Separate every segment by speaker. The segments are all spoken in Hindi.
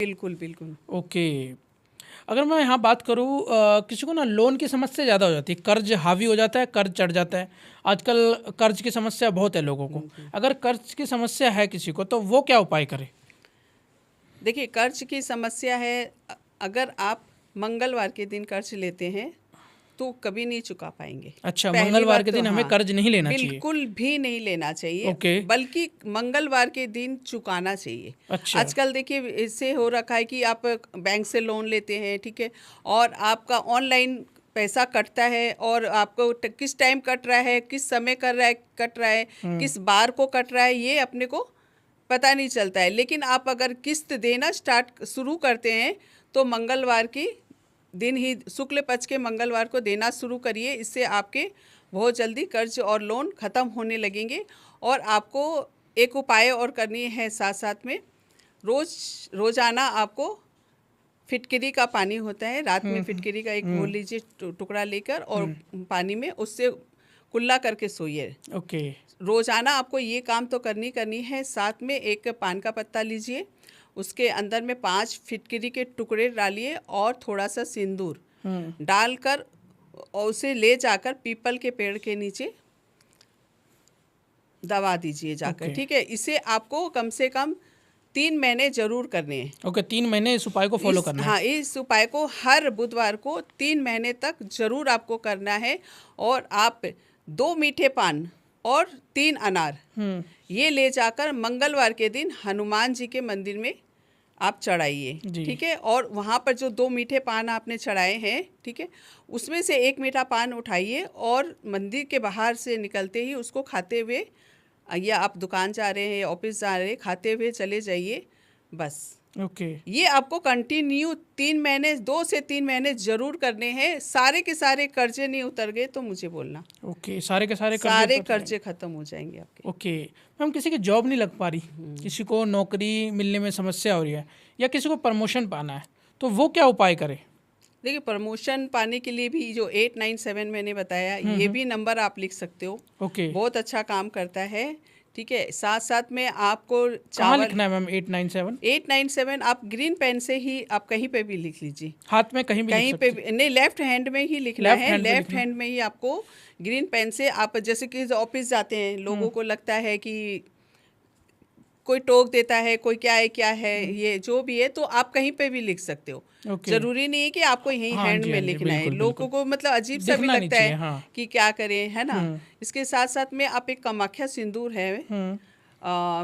Speaker 1: बिल्कुल बिल्कुल।
Speaker 2: ओके। अगर मैं यहाँ बात करूँ, किसी को ना लोन की समस्या ज़्यादा हो जाती है, कर्ज हावी हो जाता है, कर्ज चढ़ जाता है। आजकल कर्ज की समस्या बहुत है लोगों को। अगर कर्ज की समस्या है किसी को तो वो क्या उपाय करे?
Speaker 1: देखिए, कर्ज की समस्या है, अगर आप मंगलवार के दिन कर्ज लेते हैं तो कभी नहीं चुका पाएंगे।
Speaker 2: अच्छा,
Speaker 1: पहली
Speaker 2: मंगलवार
Speaker 1: बात
Speaker 2: के
Speaker 1: तो
Speaker 2: दिन हमें
Speaker 1: हाँ,
Speaker 2: कर्ज नहीं लेना चाहिए।
Speaker 1: बिल्कुल भी नहीं लेना चाहिए,
Speaker 2: ओके।
Speaker 1: बल्कि मंगलवार के दिन चुकाना चाहिए।
Speaker 2: अच्छा।
Speaker 1: आजकल देखिए इससे हो रखा है कि आप बैंक से लोन लेते हैं, ठीक है, और आपका ऑनलाइन पैसा कटता है और आपको किस टाइम कट रहा है, किस समय कट रहा है, किस बार को कट रहा है, ये अपने को पता नहीं चलता है। लेकिन आप अगर किस्त देना शुरू करते हैं तो मंगलवार की दिन ही, शुक्ल पक्ष के मंगलवार को देना शुरू करिए। इससे आपके बहुत जल्दी कर्ज और लोन ख़त्म होने लगेंगे। और आपको एक उपाय और करनी है साथ साथ में, रोज़ाना आपको फिटकरी का पानी होता है, रात में फिटकरी का एक घोल लीजिए टुकड़ा लेकर, और पानी में उससे कुल्ला करके सोइए।
Speaker 2: ओके।
Speaker 1: रोज़ाना आपको ये काम तो करनी है। साथ में एक पान का पत्ता लीजिए, उसके अंदर में 5 फिटकरी के टुकड़े डालिए और थोड़ा सा सिंदूर डालकर और उसे ले जाकर पीपल के पेड़ के नीचे दबा दीजिए जाकर, ठीक है। इसे आपको कम से कम 3 महीने जरूर करने हैं।
Speaker 2: ओके, 3 महीने इस उपाय को फॉलो करना है।
Speaker 1: हाँ, इस उपाय को हर बुधवार को 3 महीने तक जरूर आपको करना है। और आप 2 मीठे पान और 3 अनार ये ले जाकर मंगलवार के दिन हनुमान जी के मंदिर में आप चढ़ाइए, ठीक है। और वहाँ पर जो 2 मीठे पान आपने चढ़ाए हैं, ठीक है, उसमें से एक मीठा पान उठाइए और मंदिर के बाहर से निकलते ही उसको खाते हुए, या आप दुकान जा रहे हैं, ऑफिस जा रहे हैं, खाते हुए चले जाइए, बस।
Speaker 2: ओके।
Speaker 1: ये आपको कंटिन्यू 3 महीने, 2 से 3 महीने जरूर करने हैं। सारे के सारे कर्जे नहीं उतर गए तो मुझे बोलना।
Speaker 2: ओके, सारे के सारे
Speaker 1: कर्जे खत्म हो जाएंगे आपके।
Speaker 2: ओके मैम, किसी की जॉब नहीं लग पा रही, किसी को नौकरी मिलने में समस्या हो रही है, या किसी को प्रमोशन पाना है, तो वो क्या उपाय करे?
Speaker 1: देखिए, प्रमोशन पाने के लिए भी जो 897 मैंने बताया, ये भी नंबर आप लिख सकते हो।
Speaker 2: ओके।
Speaker 1: बहुत अच्छा काम करता है, ठीक है। साथ साथ में आपको
Speaker 2: कहाँ लिखना है मैम 897?
Speaker 1: 897 आप ग्रीन पेन से ही आप कहीं पे भी लिख लीजिए।
Speaker 2: हाथ में कहीं
Speaker 1: लिख पे भी नहीं, लेफ्ट हैंड में ही लिखना है। लेफ्ट हैंड में ही आपको ग्रीन पेन से, आप जैसे कि ऑफिस जाते हैं, लोगों को लगता है कि कोई टोक देता है, कोई क्या है, ये जो भी है, तो आप कहीं पे भी लिख सकते हो। जरूरी नहीं है कि आपको यही हैंड में लिखना है। लोगों को मतलब अजीब सा भी लगता है कि क्या करें, है ना। इसके साथ साथ में आप एक कामाख्या सिंदूर है,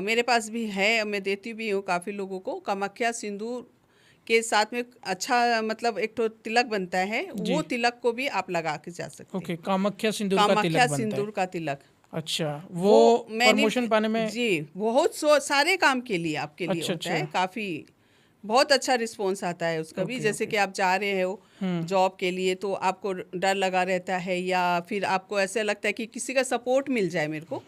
Speaker 1: मेरे पास भी है, मैं देती भी हूँ काफ़ी लोगों को। कामाख्या सिंदूर के साथ में अच्छा मतलब एक तो तिलक बनता है, वो तिलक को भी आप लगा के जा सकते हैं।
Speaker 2: ओके, कामाख्या सिंदूर का तिलक बनता है।
Speaker 1: सिंदूर का तिलक।
Speaker 2: अच्छा, वो प्रमोशन पाने में
Speaker 1: जी बहुत सारे काम के लिए आपके लिए होता है। काफ़ी बहुत अच्छा रिस्पॉन्स आता है उसका भी। जैसे कि आप जा रहे हो जॉब के लिए, तो आपको डर लगा रहता है, या फिर आपको ऐसा लगता है कि किसी का सपोर्ट मिल जाए मेरे को,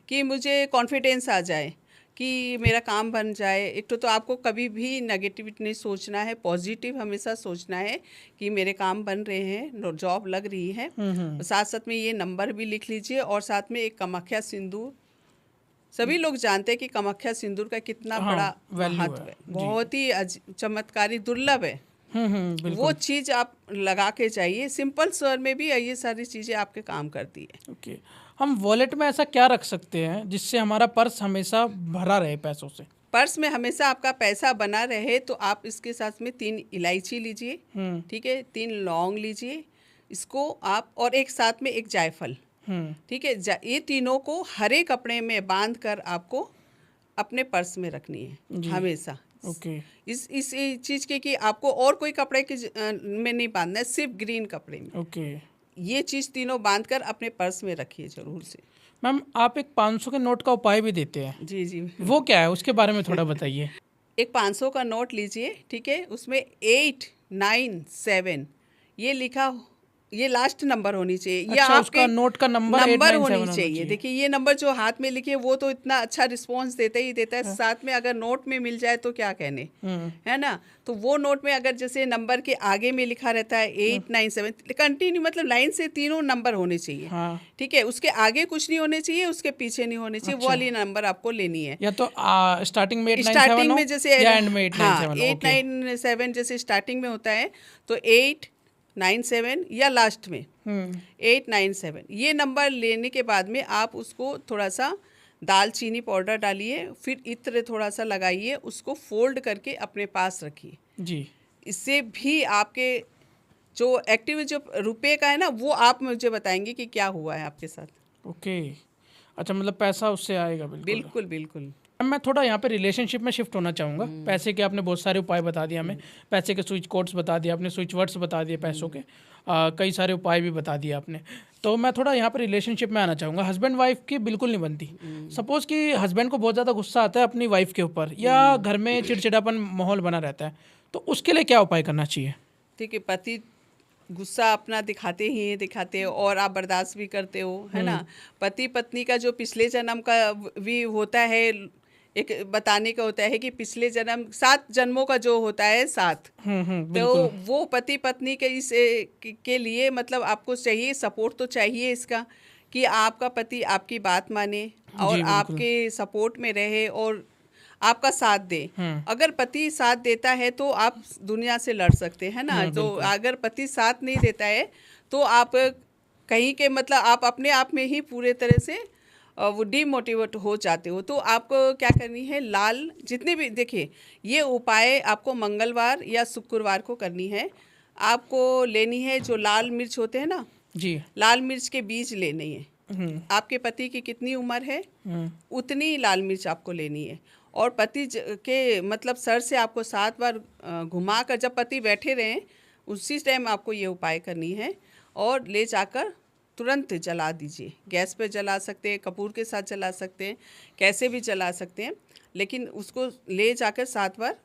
Speaker 1: कि मुझे कॉन्फिडेंस आ जाए कि मेरा काम बन जाए। एक तो आपको कभी भी नेगेटिविटी नहीं सोचना है, पॉजिटिव हमेशा सोचना है कि मेरे काम बन रहे हैं, जॉब लग रही है। साथ साथ में ये नंबर भी लिख लीजिए, और साथ में एक कामाख्या सिंदूर। सभी लोग जानते हैं कि कामाख्या सिंदूर का कितना बड़ा महत्व है, बहुत ही चमत्कारी, दुर्लभ है। वो चीज़ आप लगा के जाइए, सिंपल स्वर में भी ये सारी चीज़ें आपके काम करती है।
Speaker 2: ओके। हम वॉलेट में ऐसा क्या रख सकते हैं जिससे हमारा पर्स हमेशा भरा रहे पैसों से?
Speaker 1: पर्स में हमेशा आपका पैसा बना रहे तो आप इसके साथ में 3 इलायची लीजिए, ठीक है, 3 लौंग लीजिए, इसको आप, और एक साथ में एक जायफल, ठीक है। ये तीनों को हरे कपड़े में बांध कर आपको अपने पर्स में रखनी है हमेशा।
Speaker 2: ओके।
Speaker 1: इस चीज़ के कि आपको और कोई कपड़े के में नहीं बांधना है, सिर्फ ग्रीन कपड़े में।
Speaker 2: ओके।
Speaker 1: ये चीज़ तीनों बांध कर अपने पर्स में रखिए जरूर से।
Speaker 2: मैम, आप एक 500 के नोट का उपाय भी देते हैं।
Speaker 1: जी जी,
Speaker 2: वो क्या है, उसके बारे में थोड़ा बताइए।
Speaker 1: एक 500 का नोट लीजिए, ठीक है, उसमें 897 ये लिखा ये लास्ट नंबर होनी चाहिए या
Speaker 2: अच्छा,
Speaker 1: आपके
Speaker 2: उसका नोट का नंबर
Speaker 1: नंबर
Speaker 2: 897
Speaker 1: होनी
Speaker 2: होना
Speaker 1: चाहिए। देखिए ये नंबर जो हाथ में लिखे वो तो इतना अच्छा रिस्पॉन्स देता ही देता है, साथ में अगर नोट में मिल जाए तो क्या कहने, है ना। तो वो नोट में अगर जैसे नंबर के आगे में लिखा रहता है 897 कंटिन्यू, मतलब लाइन से तीनों नंबर होने चाहिए।
Speaker 2: हाँ।
Speaker 1: ठीक है, उसके आगे कुछ नहीं होने चाहिए, उसके पीछे नहीं होने चाहिए। वो वाली नंबर आपको लेनी है।
Speaker 2: या तो स्टार्टिंग में 897
Speaker 1: स्टार्टिंग
Speaker 2: हो
Speaker 1: में जैसे
Speaker 2: या एंड में
Speaker 1: हाँ
Speaker 2: 897 हो।
Speaker 1: 897 जैसे स्टार्टिंग में होता है तो 897 या लास्ट में 897 ये नंबर लेने के बाद में आप उसको थोड़ा सा दालचीनी पाउडर डालिए, फिर इत्र थोड़ा सा लगाइए, उसको फोल्ड करके अपने पास रखिए
Speaker 2: जी।
Speaker 1: इससे भी आपके जो एक्टिव जो रुपए का है ना वो आप मुझे बताएंगे कि क्या हुआ है आपके साथ।
Speaker 2: ओके, अच्छा, मतलब पैसा उससे आएगा। बिल्कुल
Speaker 1: बिल्कुल बिल्कुल।
Speaker 2: अब मैं थोड़ा यहाँ पे रिलेशनशिप में शिफ्ट होना चाहूँगा। पैसे के आपने बहुत सारे उपाय बता दिए हमें, पैसे के स्विच कोड्स बता दिए आपने, स्विच वर्ड्स बता दिए पैसों के, कई सारे उपाय भी बता दिए आपने। तो मैं थोड़ा यहाँ पे रिलेशनशिप में आना चाहूँगा। हस्बैंड वाइफ की बिल्कुल नहीं बनती। सपोज़ कि हस्बैंड को बहुत ज़्यादा गुस्सा आता है अपनी वाइफ के ऊपर, या घर में चिड़चिड़ापन माहौल बना रहता है, तो उसके लिए क्या उपाय करना चाहिए?
Speaker 1: ठीक है, पति गुस्सा अपना दिखाते हैं और आप बर्दाश्त भी करते हो, है ना। पति पत्नी का जो पिछले जन्म का भी होता है, एक बताने का होता है कि पिछले जन्म 7 जन्मों का जो होता है 7, तो वो पति पत्नी के लिए मतलब आपको चाहिए सपोर्ट तो चाहिए इसका कि आपका पति आपकी बात माने और आपके सपोर्ट में रहे और आपका साथ दे। अगर पति साथ देता है तो आप दुनिया से लड़ सकते हैं ना। तो अगर पति साथ नहीं देता है तो आप कहीं के मतलब आप अपने आप में ही पूरे तरह से वो डीमोटिवेट हो जाते हो। तो आपको क्या करनी है, लाल जितने भी देखिए ये उपाय आपको मंगलवार या शुक्रवार को करनी है। आपको लेनी है जो लाल मिर्च होते हैं ना
Speaker 2: जी,
Speaker 1: लाल मिर्च के बीज लेने हैं। आपके पति की कितनी उम्र है उतनी लाल मिर्च आपको लेनी है और पति के मतलब सर से आपको 7 बार घुमा कर जब पति बैठे रहें उसी टाइम आपको ये उपाय करनी है और ले जाकर तुरंत जला दीजिए। गैस पे जला सकते हैं, कपूर के साथ जला सकते हैं, कैसे भी जला सकते हैं, लेकिन उसको ले जाकर 7 बार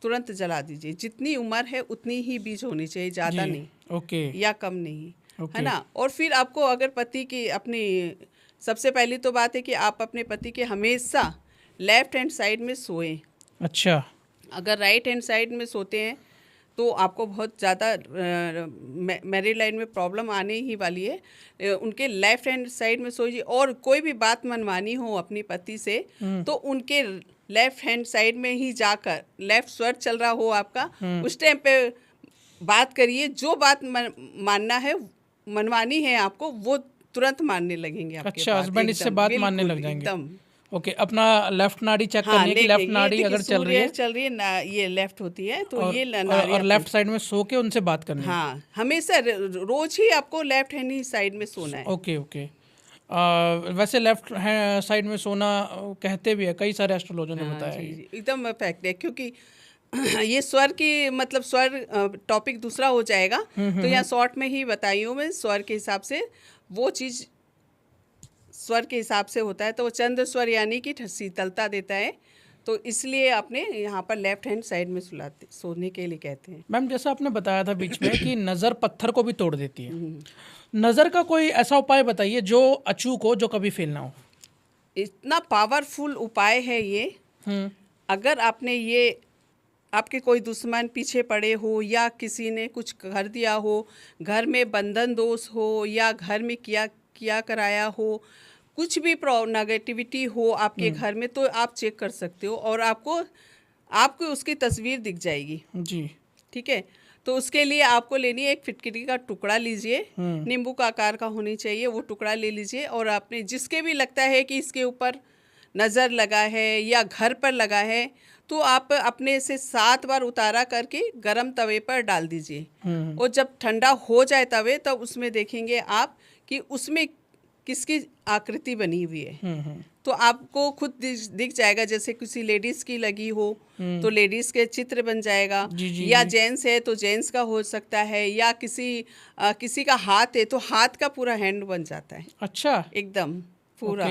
Speaker 1: तुरंत जला दीजिए। जितनी उम्र है उतनी ही बीज होनी चाहिए, ज़्यादा नहीं,
Speaker 2: ओके,
Speaker 1: या कम नहीं, है ना। और फिर आपको अगर पति की अपनी सबसे पहली तो बात है कि आप अपने पति के हमेशा लेफ्ट हैंड साइड में सोएं।
Speaker 2: अच्छा,
Speaker 1: अगर राइट हैंड साइड में सोते हैं तो आपको बहुत ज़्यादा मैरिड लाइन में प्रॉब्लम आने ही वाली है। उनके लेफ्ट हैंड साइड में सोइए और कोई भी बात मनवानी हो अपनी पति से तो उनके लेफ्ट हैंड साइड में ही जाकर, लेफ्ट स्वर चल रहा हो आपका, उस टाइम पे बात करिए। जो बात मानना है मनवानी है आपको वो तुरंत मानने लगेंगे आपके।
Speaker 2: अच्छा, हस्बैंड इससे बात मानने लग जाएंगे
Speaker 1: एकदम।
Speaker 2: ओके, अपना लेफ्ट नाड़ी चेक करनी है कि लेफ्ट नाड़ी अगर चल रही है
Speaker 1: ना, ये लेफ्ट होती है तो
Speaker 2: और,
Speaker 1: ये
Speaker 2: और लेफ्ट साइड में सो के उनसे बात करनी है।
Speaker 1: हाँ, हमेशा रोज ही आपको लेफ्ट हैंड ही साइड में सोना है।
Speaker 2: Okay okay. वैसे लेफ्ट साइड में सोना कहते भी है, कई सारे एस्ट्रोलॉजर ने बताया है।
Speaker 1: एकदम फैक्ट है, क्योंकि ये स्वर की मतलब स्वर टॉपिक दूसरा हो जाएगा तो यहाँ शॉर्ट में ही बताई हूँ मैं। स्वर के हिसाब से वो चीज़ स्वर के हिसाब से होता है, तो वो चंद्र स्वर यानी कि शीतलता देता है, तो इसलिए आपने यहाँ पर लेफ्ट हैंड साइड में सोने के लिए कहते हैं।
Speaker 2: मैम जैसा आपने बताया था बीच में कि नज़र पत्थर को भी तोड़ देती है, नज़र का कोई ऐसा उपाय बताइए जो अचूक हो, जो कभी फेल ना हो।
Speaker 1: इतना पावरफुल उपाय है ये। अगर आपने ये आपके कोई दुश्मन पीछे पड़े हो या किसी ने कुछ कर दिया हो, घर में बंधन दोष हो या घर में किया कराया हो, कुछ भी नेगेटिविटी हो आपके घर में, तो आप चेक कर सकते हो और आपको उसकी तस्वीर दिख जाएगी
Speaker 2: जी।
Speaker 1: ठीक है, तो उसके लिए आपको लेनी है एक फिटकरी का टुकड़ा लीजिए, नींबू का आकार का होनी चाहिए, वो टुकड़ा ले लीजिए और आपने जिसके भी लगता है कि इसके ऊपर नज़र लगा है या घर पर लगा है तो आप अपने से 7 बार उतारा करके गरम तवे पर डाल दीजिए और जब ठंडा हो जाए तवे तब उसमें देखेंगे आप कि उसमें किसकी आकृति बनी हुई है। तो आपको खुद दिख जाएगा, जैसे किसी लेडीज़ की लगी हो तो लेडीज़ के चित्र बन जाएगा, या जेंट्स है तो जेंट्स का हो सकता है, या किसी का हाथ है तो हाथ का पूरा हैंड बन जाता है।
Speaker 2: अच्छा,
Speaker 1: एकदम पूरा।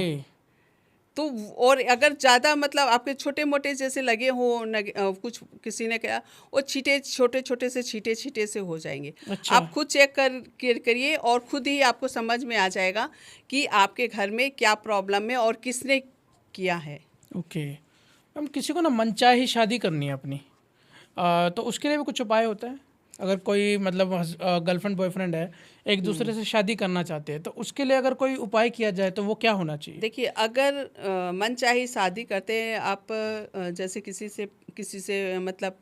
Speaker 1: तो और अगर ज़्यादा मतलब आपके छोटे मोटे जैसे लगे हो कुछ किसी ने कहा, वो छींटे छोटे छोटे से छींटे से हो जाएंगे।
Speaker 2: अच्छा।
Speaker 1: आप खुद चेक करिए और खुद ही आपको समझ में आ जाएगा कि आपके घर में क्या प्रॉब्लम है और किसने किया है।
Speaker 2: ओके मैम, किसी को ना मनचाही शादी करनी है अपनी, तो उसके लिए भी कुछ उपाय होता है? अगर कोई मतलब गर्लफ्रेंड बॉयफ्रेंड है, एक दूसरे से शादी करना चाहते हैं, तो उसके लिए अगर कोई उपाय किया जाए तो वो क्या होना चाहिए?
Speaker 1: देखिए, अगर मनचाही शादी करते हैं आप, जैसे किसी से मतलब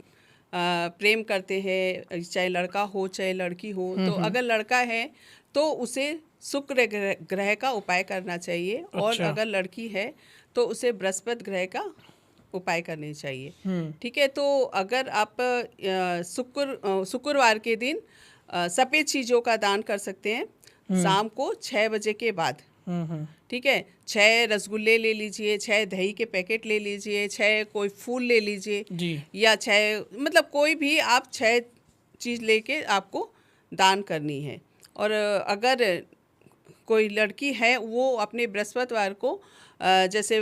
Speaker 1: प्रेम करते हैं, चाहे लड़का हो चाहे लड़की हो, तो अगर लड़का है तो उसे शुक्र ग्रह का उपाय करना चाहिए। और
Speaker 2: अच्छा।
Speaker 1: अगर लड़की है तो उसे बृहस्पति ग्रह का उपाय करनी चाहिए। ठीक है, तो अगर आप शुक्रवार के दिन सफ़ेद चीज़ों का दान कर सकते हैं शाम को 6 बजे के बाद। ठीक है, 6 रसगुल्ले ले लीजिए, 6 दही के पैकेट ले लीजिए, 6 कोई फूल ले लीजिए
Speaker 2: जी।
Speaker 1: या 6 मतलब कोई भी आप 6 चीज़ लेके आपको दान करनी है। और अगर कोई लड़की है वो अपने बृहस्पतिवार को जैसे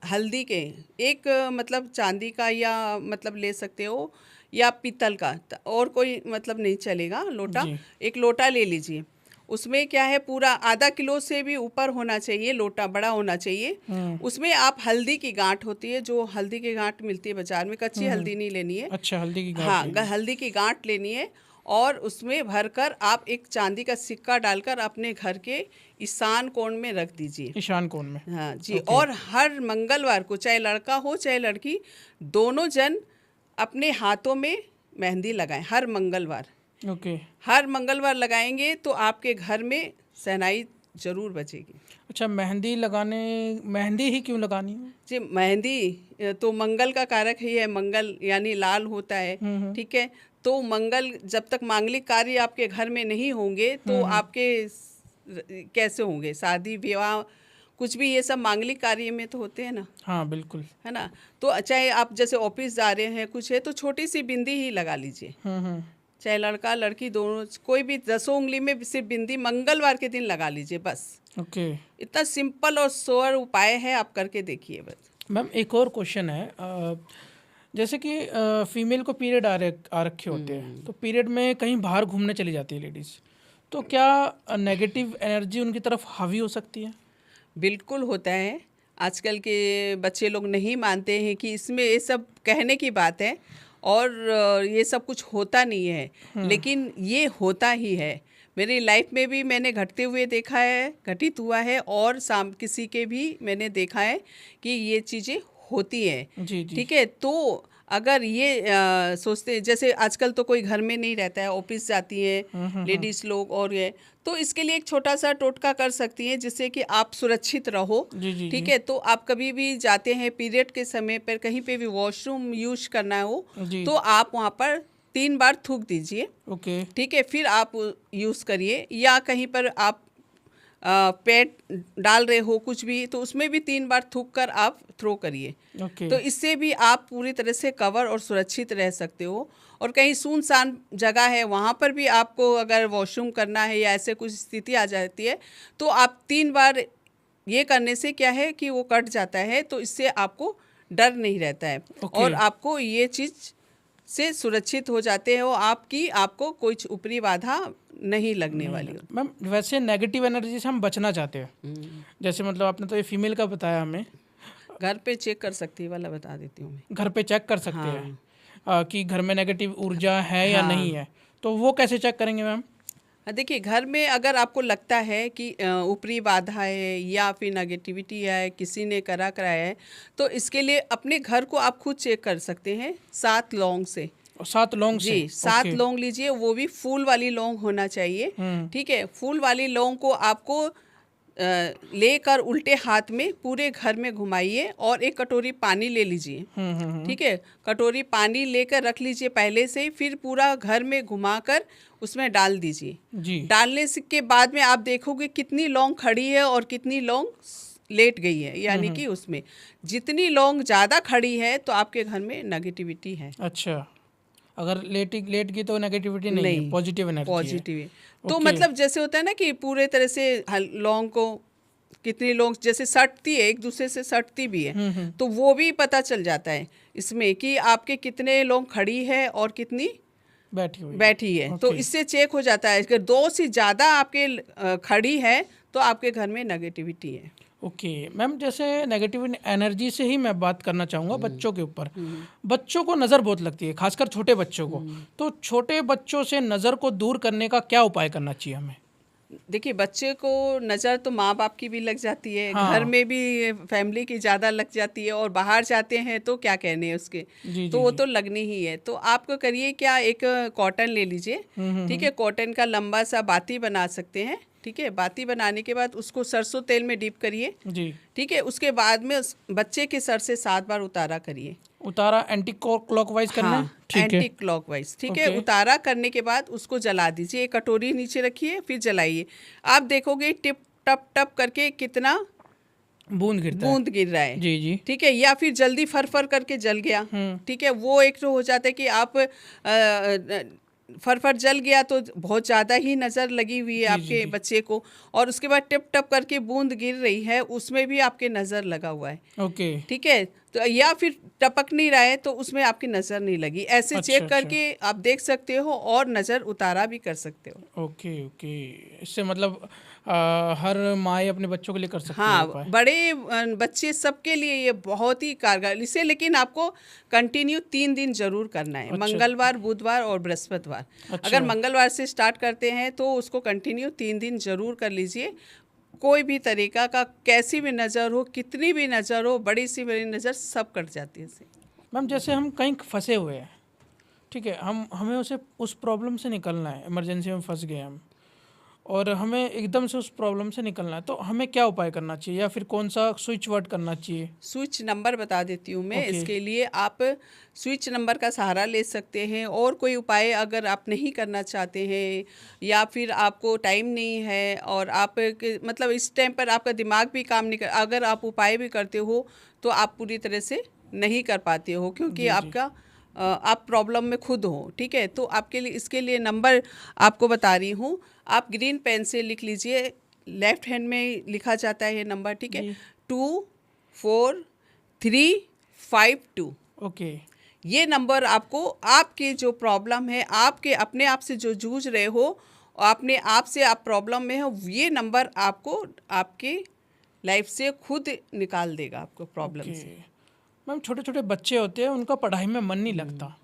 Speaker 1: हल्दी के एक मतलब चांदी का या मतलब ले सकते हो या पीतल का, और कोई मतलब नहीं चलेगा, लोटा, एक लोटा ले लीजिए। उसमें क्या है, पूरा आधा किलो से भी ऊपर होना चाहिए, लोटा बड़ा होना चाहिए। उसमें आप हल्दी की गांठ होती है, जो हल्दी की गांठ मिलती है बाजार में, कच्ची हल्दी नहीं लेनी है।
Speaker 2: अच्छा, हल्दी की गांठ?
Speaker 1: हाँ, हल्दी की गांठ लेनी है और उसमें भरकर आप एक चांदी का सिक्का डालकर अपने घर के ईशान कोण में रख दीजिए।
Speaker 2: ईशान कोण में?
Speaker 1: हाँ जी। और हर मंगलवार को, चाहे लड़का हो चाहे लड़की, दोनों जन अपने हाथों में मेहंदी लगाएं हर मंगलवार।
Speaker 2: ओके।
Speaker 1: हर मंगलवार लगाएंगे तो आपके घर में शहनाई जरूर बजेगी।
Speaker 2: अच्छा, मेहंदी ही क्यों लगानी है
Speaker 1: जी? मेहंदी तो मंगल का कारक ही है, मंगल यानी लाल होता है। ठीक है, तो मंगल जब तक मांगलिक कार्य आपके घर में नहीं होंगे तो आपके कैसे होंगे? शादी विवाह कुछ भी ये सब मांगलिक कार्य में तो होते हैं ना।
Speaker 2: हाँ बिल्कुल,
Speaker 1: है ना। तो चाहे आप जैसे ऑफिस जा रहे हैं कुछ है तो छोटी सी बिंदी ही लगा लीजिए। चाहे लड़का लड़की दोनों, कोई भी 10 उंगली में सिर्फ बिंदी मंगलवार के दिन लगा लीजिए बस।
Speaker 2: ओके।
Speaker 1: इतना सिंपल और सोवर उपाय है, आप करके देखिए बस।
Speaker 2: मैम एक और क्वेश्चन है, जैसे कि फीमेल को पीरियड आ रखे होते हैं, तो पीरियड में कहीं बाहर घूमने चली जाती है लेडीज़, तो क्या नेगेटिव एनर्जी उनकी तरफ हावी हो सकती है?
Speaker 1: बिल्कुल होता है। आजकल के बच्चे लोग नहीं मानते हैं कि इसमें ये सब कहने की बात है और ये सब कुछ होता नहीं है, लेकिन ये होता ही है। मेरी लाइफ में भी मैंने घटते हुए देखा है, घटित हुआ है, और किसी के भी मैंने देखा है कि ये चीज़ें होती हैं।
Speaker 2: जी जी।
Speaker 1: ठीक है, तो अगर ये सोचते हैं, जैसे आजकल तो कोई घर में नहीं रहता है, ऑफिस जाती है लेडीज़ लोग, और ये तो इसके लिए एक छोटा सा टोटका कर सकती हैं जिससे कि आप सुरक्षित रहो। ठीक है, तो आप कभी भी जाते हैं पीरियड के समय पर, कहीं पे भी वॉशरूम यूज करना हो तो आप वहाँ पर 3 बार थूक दीजिए।
Speaker 2: ओके। ठीक
Speaker 1: है, फिर आप यूज़ करिए, या कहीं पर आप पेट डाल रहे हो कुछ भी तो उसमें भी 3 बार थूक कर आप थ्रो करिए। तो इससे भी आप पूरी तरह से कवर और सुरक्षित रह सकते हो। और कहीं सुनसान जगह है वहाँ पर भी आपको अगर वॉशरूम करना है या ऐसे कुछ स्थिति आ जाती है तो आप 3 बार ये करने से क्या है कि वो कट जाता है, तो इससे आपको डर नहीं रहता है। और आपको ये चीज़ से सुरक्षित हो जाते हो, आपको कोई ऊपरी बाधा नहीं लगने वाली।
Speaker 2: मैम वैसे नेगेटिव एनर्जी से हम बचना चाहते हैं, जैसे मतलब आपने तो ये फीमेल का बताया, हमें
Speaker 1: घर पे चेक कर सकती है वाला बता देती हूँ मैं।
Speaker 2: घर पे चेक कर सकते हैं कि घर में नेगेटिव ऊर्जा है या नहीं है, तो वो कैसे चेक करेंगे मैम?
Speaker 1: देखिए, घर में अगर आपको लगता है कि ऊपरी बाधा है या फिर नेगेटिविटी है, किसी ने कराया है, तो इसके लिए अपने घर को आप खुद चेक कर सकते हैं 7 लौंग से।
Speaker 2: 7 लौंग से?
Speaker 1: जी, 7 लौंग लीजिए, वो भी फूल वाली लौंग होना चाहिए। ठीक है, फूल वाली लौंग को आपको लेकर उल्टे हाथ में पूरे घर में घुमाइए और एक कटोरी पानी ले लीजिए। ठीक है, कटोरी पानी लेकर रख लीजिए पहले से ही, फिर पूरा घर में घुमाकर उसमें डाल दीजिए। डालने के बाद में आप देखोगे कितनी लौंग खड़ी है और कितनी लौंग लेट गई है, यानी कि उसमें जितनी लौंग ज़्यादा खड़ी है तो आपके घर में नेगेटिविटी है।
Speaker 2: अच्छा, अगर लेट गई तो नेगेटिविटी नहीं है, पॉजिटिव एनर्जी है।
Speaker 1: तो मतलब जैसे होता है ना कि पूरे तरह से लौंग को कितने लोग जैसे सटती है, एक दूसरे से सटती भी है, तो वो भी पता चल जाता है इसमें कि आपके कितने लोग खड़ी है और कितनी बैठी है। तो इससे चेक हो जाता है कि 2 से ज़्यादा आपके खड़ी है तो आपके घर में नेगेटिविटी है।
Speaker 2: ओके मैम, जैसे नेगेटिव एनर्जी से ही मैं बात करना चाहूँगा बच्चों के ऊपर। बच्चों को नज़र बहुत लगती है, खासकर छोटे बच्चों को। तो छोटे बच्चों से नज़र को दूर करने का क्या उपाय करना चाहिए हमें? देखिए,
Speaker 1: बच्चे को नज़र तो माँ बाप की भी लग जाती है, घर में भी फैमिली की ज़्यादा लग जाती है, और बाहर जाते हैं तो क्या कहने हैं उसके, तो वो तो लगनी ही है। तो आपको करिए क्या, एक कॉटन ले लीजिए, ठीक है, कॉटन का लंबा सा बाती बना सकते हैं, ठीक है। बाती बनाने के बाद उसको सरसों तेल में डीप करिए, ठीक है। उसके बाद में बच्चे के सर से 7 बार उतारा करिए।
Speaker 2: उतारा एंटी क्लॉकवाइज करना है?
Speaker 1: ठीक है, एंटी क्लॉकवाइज, ठीक है। उतारा करने के बाद उसको जला दीजिए, एक कटोरी नीचे रखिए, फिर जलाइए। आप देखोगे टिप टप टप करके कितना
Speaker 2: बूंद
Speaker 1: गिर रहा है,
Speaker 2: जी जी,
Speaker 1: ठीक है। या फिर जल्दी फर करके जल गया, ठीक है। वो एक तो हो जाता है कि आप फर जल गया तो बहुत ज़्यादा ही नज़र लगी हुई है आपके बच्चे को, और उसके बाद टिप टप करके बूंद गिर रही है, उसमें भी आपके नज़र लगा हुआ है,
Speaker 2: ओके,
Speaker 1: ठीक है। तो या फिर टपक नहीं रहा है तो उसमें आपकी नज़र नहीं लगी। ऐसे चेक करके आप देख सकते हो और नज़र उतारा भी कर सकते हो।
Speaker 2: ओके ओके, इससे मतलब हर माँ अपने बच्चों के लिए कर सकती है।
Speaker 1: हाँ, बड़े बच्चे सबके लिए ये बहुत ही कारगर इसे, लेकिन आपको कंटिन्यू 3 दिन जरूर करना है। मंगलवार, बुधवार और बृहस्पतिवार। अगर मंगलवार से स्टार्ट करते हैं तो उसको कंटिन्यू 3 दिन जरूर कर लीजिए। कोई भी तरीका का कैसी भी नज़र हो, कितनी भी नज़र हो, बड़ी सी बड़ी नज़र, सब कट जाती है इससे।
Speaker 2: मैम, जैसे हम कहीं फंसे हुए हैं, ठीक है, हमें उस प्रॉब्लम से निकलना है, इमरजेंसी में फंस गए हम, और हमें एकदम से उस प्रॉब्लम से निकलना है, तो हमें क्या उपाय करना चाहिए या फिर कौन सा स्विच वर्ड करना चाहिए?
Speaker 1: स्विच नंबर बता देती हूँ मैं। इसके लिए आप स्विच नंबर का सहारा ले सकते हैं, और कोई उपाय अगर आप नहीं करना चाहते हैं या फिर आपको टाइम नहीं है और आप मतलब इस टाइम पर आपका दिमाग भी काम नहीं कर, अगर आप उपाय भी करते हो तो आप पूरी तरह से नहीं कर पाते हो, क्योंकि आपका आप प्रॉब्लम में खुद हो, ठीक है। तो आपके लिए इसके लिए नंबर आपको बता रही हूँ, आप ग्रीन पेन से लिख लीजिए, लेफ्ट हैंड में लिखा जाता है ये नंबर, ठीक है, 24352।
Speaker 2: ओके,
Speaker 1: ये नंबर आपको आपकी जो प्रॉब्लम है, आपके अपने आप से जो जूझ रहे हो, अपने आप से आप प्रॉब्लम में हो, ये नंबर आपको आपके लाइफ से खुद निकाल देगा आपको प्रॉब्लम से।
Speaker 2: मैम, छोटे छोटे बच्चे होते हैं, उनका पढ़ाई में मन नहीं लगता,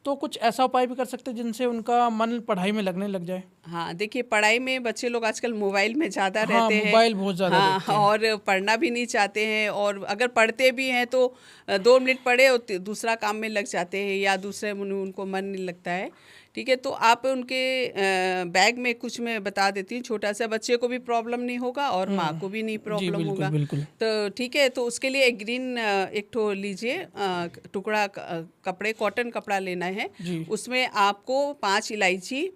Speaker 2: तो कुछ ऐसा उपाय भी कर सकते हैं जिनसे उनका मन पढ़ाई में लगने लग जाए?
Speaker 1: हाँ, देखिए, पढ़ाई में बच्चे लोग आजकल मोबाइल में ज़्यादा रहते हैं,
Speaker 2: मोबाइल बहुत ज़्यादा देखते हैं,
Speaker 1: और पढ़ना भी नहीं चाहते हैं, और अगर पढ़ते भी हैं तो 2 मिनट पढ़े और दूसरा काम में लग जाते हैं, या दूसरे उनको मन नहीं लगता है, ठीक है। तो आप उनके बैग में कुछ मैं बता देती हूँ, छोटा सा, बच्चे को भी प्रॉब्लम नहीं होगा और माँ को भी नहीं प्रॉब्लम होगा, तो ठीक है। तो उसके लिए एक ग्रीन एक ठो लीजिए, टुकड़ा कपड़े, कॉटन कपड़ा लेना है, उसमें आपको 5 इलायची,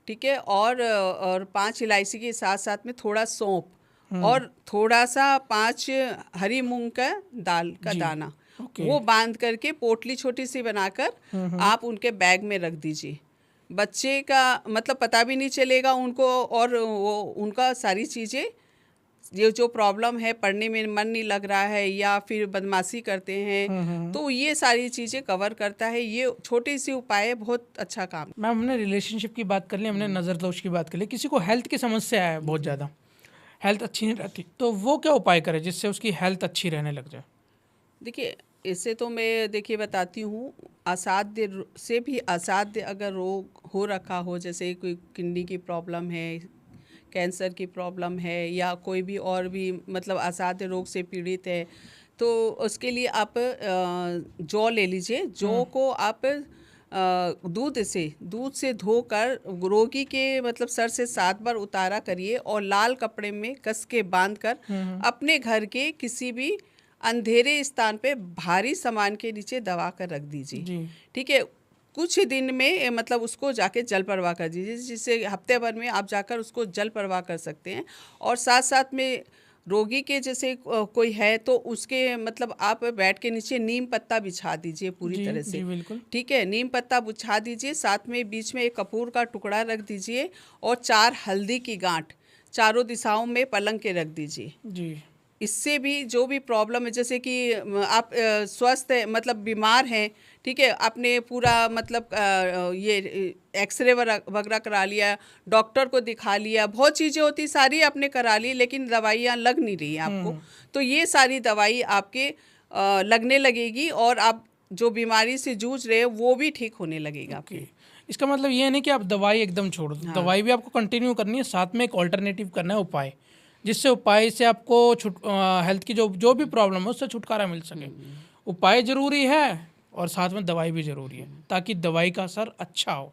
Speaker 1: ठीक है, और 5 इलायची के साथ साथ में थोड़ा सौंफ और थोड़ा सा 5 हरी मूंग का दाल का दाना, वो बांध करके पोटली छोटी सी बनाकर आप उनके बैग में रख दीजिए। बच्चे का मतलब पता भी नहीं चलेगा उनको, और वो उनका सारी चीज़ें, ये जो प्रॉब्लम है, पढ़ने में मन नहीं लग रहा है या फिर बदमाशी करते हैं, तो ये सारी चीज़ें कवर करता है। ये छोटी सी उपाय बहुत अच्छा काम।
Speaker 2: मैम, हमने रिलेशनशिप की बात कर ली, हमने नज़र दोष की बात कर ली, किसी को हेल्थ की समस्या है, बहुत ज़्यादा हेल्थ अच्छी नहीं रहती, तो वो क्या उपाय करे जिससे उसकी हेल्थ अच्छी रहने लग जाए?
Speaker 1: देखिए, इससे तो मैं देखिए बताती हूँ, असाध्य से भी असाध्य अगर रोग हो रखा हो, जैसे कोई किडनी की प्रॉब्लम है, कैंसर की प्रॉब्लम है, या कोई भी और भी मतलब असाध्य रोग से पीड़ित है, तो उसके लिए आप जौ ले लीजिए। जौ को आप दूध से धोकर रोगी के मतलब सर से 7 बार उतारा करिए, और लाल कपड़े में कस के बांध कर अपने घर के किसी भी अंधेरे स्थान पे भारी सामान के नीचे दबा कर रख दीजिए, ठीक है। कुछ दिन में मतलब उसको जाके जल प्रवाह कर दीजिए, जिससे हफ्ते भर में आप जाकर उसको जल प्रवाह कर सकते हैं। और साथ साथ में रोगी के जैसे कोई है तो उसके मतलब आप बेड के नीचे नीम पत्ता बिछा दीजिए पूरी तरह से, ठीक है। नीम पत्ता बिछा दीजिए, साथ में बीच में एक कपूर का टुकड़ा रख दीजिए, और 4 हल्दी की गांठ चारों दिशाओं में पलंग के रख दीजिए
Speaker 2: जी।
Speaker 1: इससे भी जो भी प्रॉब्लम है, जैसे कि आप स्वस्थ है मतलब बीमार हैं, ठीक है, आपने पूरा मतलब ये एक्सरे वगैरह करा लिया, डॉक्टर को दिखा लिया, बहुत चीज़ें होती सारी आपने करा ली, लेकिन दवाइयाँ लग नहीं रही हैं आपको, तो ये सारी दवाई आपके लगने लगेगी और आप जो बीमारी से जूझ रहे हो वो भी ठीक होने लगेगा आपके।
Speaker 2: इसका मतलब ये नहीं कि आप दवाई एकदम छोड़ दो, दवाई भी आपको कंटिन्यू करनी है, साथ में एक ऑल्टरनेटिव करना है उपाय, जिससे उपाय से आपको हेल्थ की जो जो भी प्रॉब्लम है उससे छुटकारा मिल सके। उपाय ज़रूरी है और साथ में दवाई भी ज़रूरी है ताकि दवाई का असर अच्छा हो।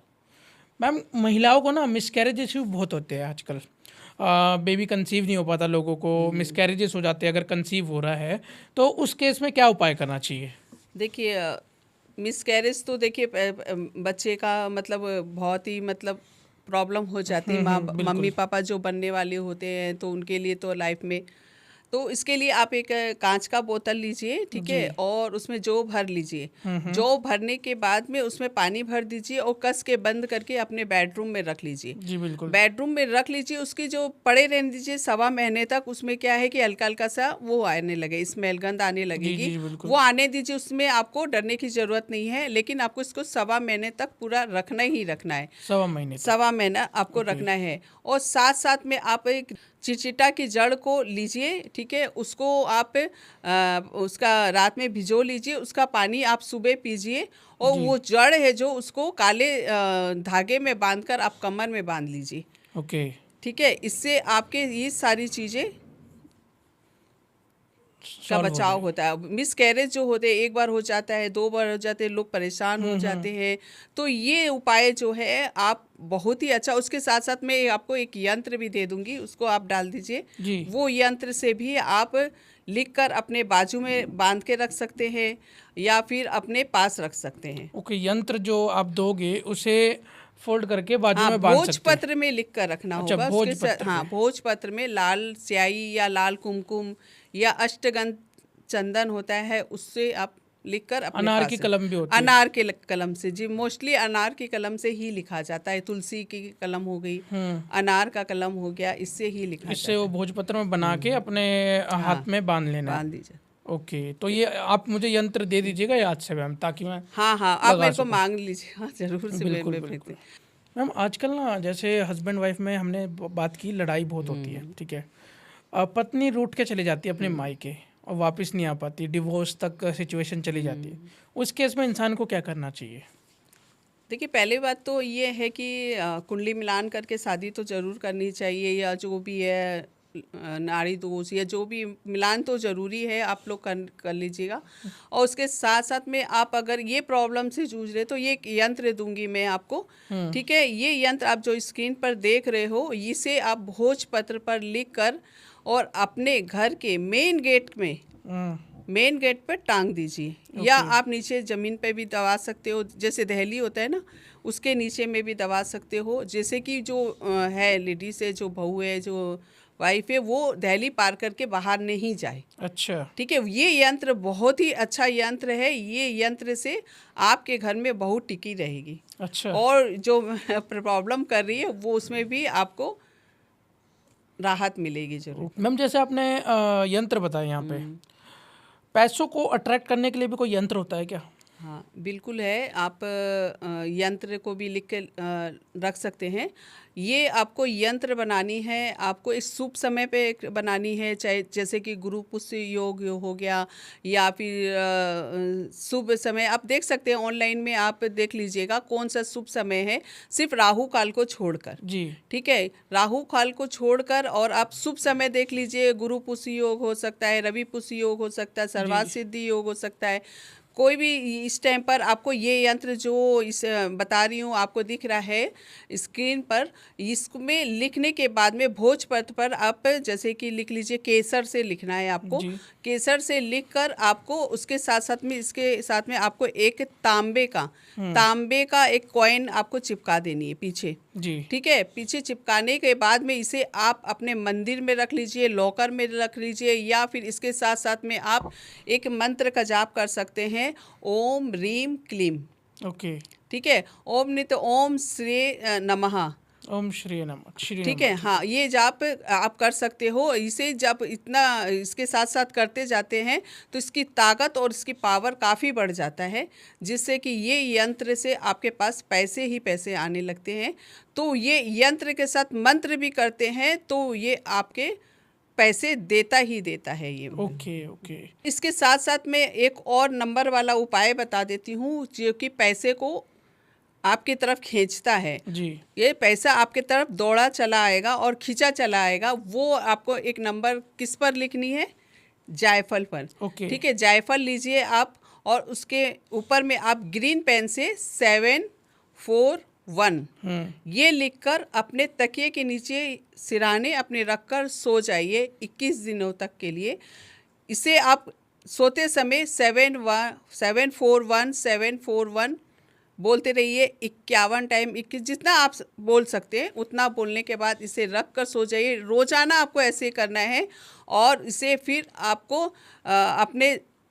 Speaker 2: मैम, महिलाओं को ना मिसकैरेज इश्यू बहुत होते हैं आजकल, बेबी कंसीव नहीं हो पाता, लोगों को मिसकैरेजेस हो जाते हैं अगर कंसीव हो रहा है, तो उस केस में क्या उपाय करना चाहिए?
Speaker 1: देखिए मिसकैरेज तो देखिए बच्चे का मतलब बहुत ही मतलब प्रॉब्लम हो जाती है, मम्मी पापा जो बनने वाले होते हैं तो उनके लिए तो लाइफ में, तो इसके लिए आप एक कांच का बोतल लीजिए, ठीक है, और उसमें जौ भर लीजिए। जौ भरने के बाद में उसमें पानी भर दीजिए और कस के बंद करके अपने बेडरूम में रख लीजिए।
Speaker 2: जी बिल्कुल।
Speaker 1: बेडरूम में रख लीजिए, उसकी जो पड़े रहने दीजिए 1.25 महीने तक। उसमें क्या है कि हल्का हल्का सा वो आने लगे, स्मेल गंध आने लगेगी, वो आने दीजिए, उसमें आपको डरने की जरूरत नहीं है, लेकिन आपको इसको 1.25 महीने तक पूरा रखना ही रखना है। 1.25 महीना आपको रखना है। और साथ साथ में आप एक चिचिटा की जड़ को लीजिए, ठीक है, उसको आप उसका रात में भिगो लीजिए, उसका पानी आप सुबह पीजिए, और वो जड़ है जो उसको काले धागे में बांधकर आप कमर में बांध लीजिए।
Speaker 2: ओके,
Speaker 1: ठीक है, इससे आपके ये सारी चीज़ें का बचाव होता है। मिसकैरेज जो होते हैं, एक बार हो जाता है, 2 बार हो जाते हैं, लोग परेशान हो जाते हैं, तो ये उपाय जो है आप बहुत ही अच्छा। उसके साथ साथ मैं आपको एक यंत्र भी दे दूंगी, उसको आप डाल दीजिए। वो यंत्र से भी आप लिखकर अपने बाजू में बांध के रख सकते हैं या फिर अपने पास रख सकते हैं।
Speaker 2: ओके, यंत्र जो आप दोगे उसे फोल्ड करके बाजू में बांध सकते हैं।
Speaker 1: भोजपत्र में लिख कर रखना होगा। उसके भोजपत्र में लाल स्याही या लाल कुमकुम या अष्टगंध चंदन होता है, उससे आप लिखकर अपने
Speaker 2: अनार की कलम भी होती है।
Speaker 1: अनार के कलम से, जी, मोस्टली अनार की कलम से ही लिखा जाता है। तुलसी की कलम हो गई, अनार का कलम हो गया, इससे ही लिखा जाता है।
Speaker 2: इससे वो भोजपत्र में बना के अपने हाथ में बांध लेना,
Speaker 1: बांध दीजिए।
Speaker 2: ओके, तो ये आप मुझे यंत्र दे दीजिएगा याद से मैम, ताकि मैं
Speaker 1: आप मेरे को मांग लीजिए। हाँ, जरूर से।
Speaker 2: बिल्कुल। मैम, आजकल ना जैसे हस्बैंड वाइफ में हमने बात की, लड़ाई बहुत होती है, ठीक है, पत्नी रूठ के चली जाती है अपने मायके और वापस नहीं आ पाती, डिवोर्स तक सिचुएशन चली जाती है, उस केस में इंसान को क्या करना चाहिए?
Speaker 1: देखिए, पहली बात तो ये है कि कुंडली मिलान करके शादी तो ज़रूर करनी चाहिए, या जो भी है नाड़ी दोष या जो भी मिलान तो ज़रूरी है, आप लोग कर लीजिएगा। और उसके साथ साथ में आप अगर ये प्रॉब्लम से जूझ रहे तो ये एक यंत्र दूंगी मैं आपको, ठीक है। ये यंत्र आप जो स्क्रीन पर देख रहे हो, इसे आप भोजपत्र पर लिख कर और अपने घर के मेन गेट पर टांग दीजिए। या आप नीचे ज़मीन पे भी दबा सकते हो, जैसे दहली होता है ना, उसके नीचे में भी दबा सकते हो। जैसे कि जो है लेडीज़ है, जो बहू है, जो वाइफ है, वो दहली पार करके बाहर नहीं जाए।
Speaker 2: अच्छा,
Speaker 1: ठीक है, ये यंत्र बहुत ही अच्छा यंत्र है। ये यंत्र से आपके घर में बहू टिकी रहेगी।
Speaker 2: अच्छा,
Speaker 1: और जो प्रॉब्लम कर रही है वो उसमें भी आपको राहत मिलेगी जरूर।
Speaker 2: मैम, जैसे आपने यंत्र बताया यहाँ पे, पैसों को अट्रैक्ट करने के लिए भी कोई यंत्र होता है क्या?
Speaker 1: हाँ, बिल्कुल है। आप यंत्र को भी लिख के रख सकते हैं। ये आपको यंत्र बनानी है, आपको इस शुभ समय पे बनानी है, चाहे जैसे कि गुरु पुष्य योग हो गया, या फिर शुभ समय आप देख सकते हैं ऑनलाइन में, आप देख लीजिएगा कौन सा शुभ समय है, सिर्फ राहु काल को छोड़कर।
Speaker 2: जी, ठीक
Speaker 1: है, राहु काल को छोड़कर और आप शुभ समय देख लीजिए। गुरु पुष्य योग हो सकता है, रवि पुष्य योग हो सकता है, सर्वार्थ सिद्धि योग हो सकता है, कोई भी इस टाइम पर आपको ये यंत्र जो इस बता रही हूँ आपको दिख रहा है स्क्रीन पर, इसमें लिखने के बाद में भोजपत्र पर आप जैसे कि लिख लीजिए, केसर से लिखना है आपको। केसर से लिखकर आपको उसके साथ साथ में, इसके साथ में आपको एक तांबे का एक कॉइन आपको चिपका देनी है पीछे।
Speaker 2: जी,
Speaker 1: ठीक है, पीछे चिपकाने के बाद में इसे आप अपने मंदिर में रख लीजिए, लॉकर में रख लीजिए, या फिर इसके साथ साथ में आप एक मंत्र का जाप कर सकते हैं, ओम रीम क्लीम।
Speaker 2: ओके,
Speaker 1: ठीक है, ओम नहीं तो ओम श्री नमः,
Speaker 2: ओम श्री नमः, श्री
Speaker 1: ठीक
Speaker 2: नमः।
Speaker 1: है, हाँ, ये जाप आप कर सकते हो। इसे जब इतना इसके साथ साथ करते जाते हैं तो इसकी ताकत और इसकी पावर काफ़ी बढ़ जाता है, जिससे कि ये यंत्र से आपके पास पैसे ही पैसे आने लगते हैं। तो ये यंत्र के साथ मंत्र भी करते हैं तो ये आपके पैसे देता ही देता है ये।
Speaker 2: Okay okay.
Speaker 1: इसके साथ साथ मैं एक और नंबर वाला उपाय बता देती हूँ जो कि पैसे को आपकी तरफ खींचता है
Speaker 2: जी।
Speaker 1: ये पैसा आपके तरफ दौड़ा चला आएगा और खींचा चला आएगा। वो आपको एक नंबर किस पर लिखनी है? जायफल पर।
Speaker 2: ओके।
Speaker 1: ठीक है, जायफल लीजिए आप और उसके ऊपर में आप ग्रीन पेन से 741 ये लिखकर अपने तकिए के नीचे सिराने अपने रखकर सो जाइए 21 दिनों तक के लिए। इसे आप सोते समय 741 बोलते रहिए 51 टाइम, 21 जितना आप बोल सकते हैं उतना बोलने के बाद इसे रख कर सो जाइए। रोज़ाना आपको ऐसे करना है और इसे फिर आपको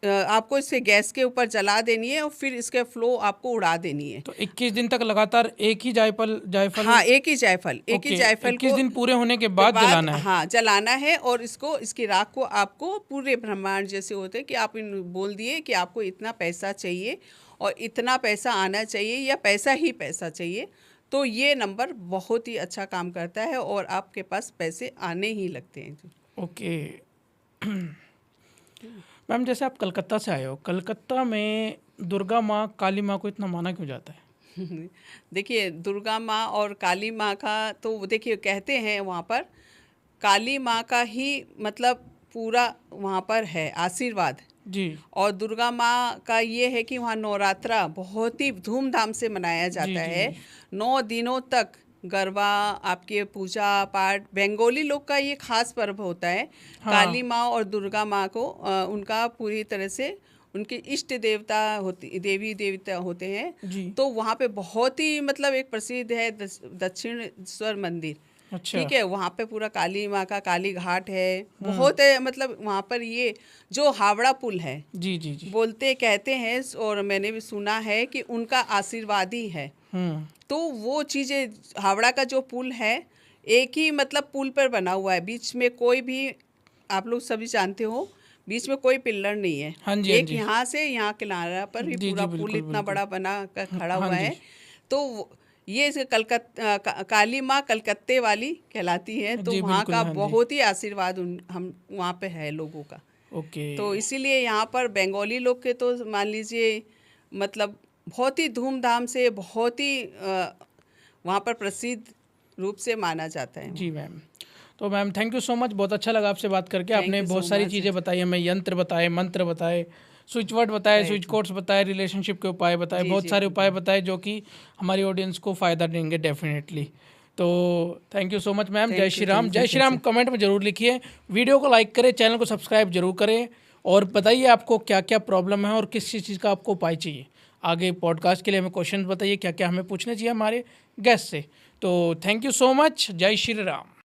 Speaker 1: आपको इसे गैस के ऊपर जला देनी है और फिर इसके फ्लो आपको उड़ा देनी है।
Speaker 2: तो 21 दिन तक लगातार एक ही जायफल?
Speaker 1: हाँ, एक ही जायफल
Speaker 2: 21 दिन पूरे होने के बाद जलाना है?
Speaker 1: हाँ, जलाना है। और इसकी राख को आपको पूरे ब्रह्मांड जैसे होते हैं कि आप बोल दिए कि आपको इतना पैसा चाहिए और इतना पैसा आना चाहिए या पैसा ही पैसा चाहिए, तो ये नंबर बहुत ही अच्छा काम करता है और आपके पास पैसे आने ही लगते हैं।
Speaker 2: ओके। मैम, जैसे आप कलकत्ता से आए हो, कलकत्ता में दुर्गा माँ, काली माँ को इतना माना क्यों जाता है?
Speaker 1: देखिए, दुर्गा माँ और काली माँ का तो देखिए कहते हैं वहाँ पर काली माँ का ही मतलब पूरा वहाँ पर है आशीर्वाद
Speaker 2: जी।
Speaker 1: और दुर्गा माँ का ये है कि वहाँ नवरात्रा बहुत ही धूमधाम से मनाया जाता है। 9 दिनों तक गरबा, आपके पूजा पाठ, बंगाली लोग का ये खास पर्व होता है। हाँ। काली माँ और दुर्गा माँ को उनका पूरी तरह से उनके इष्ट देवता देवी देवता होते हैं। तो वहाँ पे बहुत ही मतलब एक प्रसिद्ध है दक्षिणेश्वर मंदिर। अच्छा। ठीक है, वहाँ पे पूरा काली माँ का काली घाट है, बहुत है। मतलब वहाँ पर ये जो हावड़ा पुल है, जी बोलते कहते हैं और मैंने भी सुना है कि उनका आशीर्वाद ही है। तो वो चीज़ें, हावड़ा का जो पुल है एक ही मतलब पुल पर बना हुआ है, बीच में कोई भी, आप लोग सभी जानते हो, बीच में कोई पिल्लर नहीं है। हाँ जी, एक यहाँ से यहाँ किनारा पर भी पूरा पुल इतना बड़ा बना कर खड़ा हुआ है। तो ये काली माँ कलकत्ते वाली कहलाती है। तो वहाँ का बहुत ही आशीर्वाद हम वहाँ पे है लोगों का। ओके। तो इसीलिए यहाँ पर बंगाली लोग के तो मान लीजिए मतलब बहुत ही धूमधाम से, बहुत ही वहाँ पर प्रसिद्ध रूप से माना जाता है।
Speaker 2: जी मैम। तो ma'am thank you so much, बहुत अच्छा लगा आपसे बात करके। आपने बहुत सारी चीज़ें बताई, हमें यंत्र बताए, मंत्र बताए, स्विच वर्ड बताए, स्विच कोड्स बताए, रिलेशनशिप के उपाय बताए, बहुत सारे उपाय बताए जो कि हमारी ऑडियंस को फ़ायदा देंगे डेफिनेटली। तो thank you so much ma'am. जय श्री राम। जय श्री राम कमेंट में ज़रूर लिखिए, वीडियो को लाइक करें, चैनल को सब्सक्राइब जरूर करें और बताइए आपको क्या क्या प्रॉब्लम है और किस चीज़ का आपको उपाय चाहिए। आगे पॉडकास्ट के लिए हमें क्वेश्चन बताइए क्या क्या हमें पूछने चाहिए हमारे गेस्ट से। तो थैंक यू सो मच। जय श्री राम।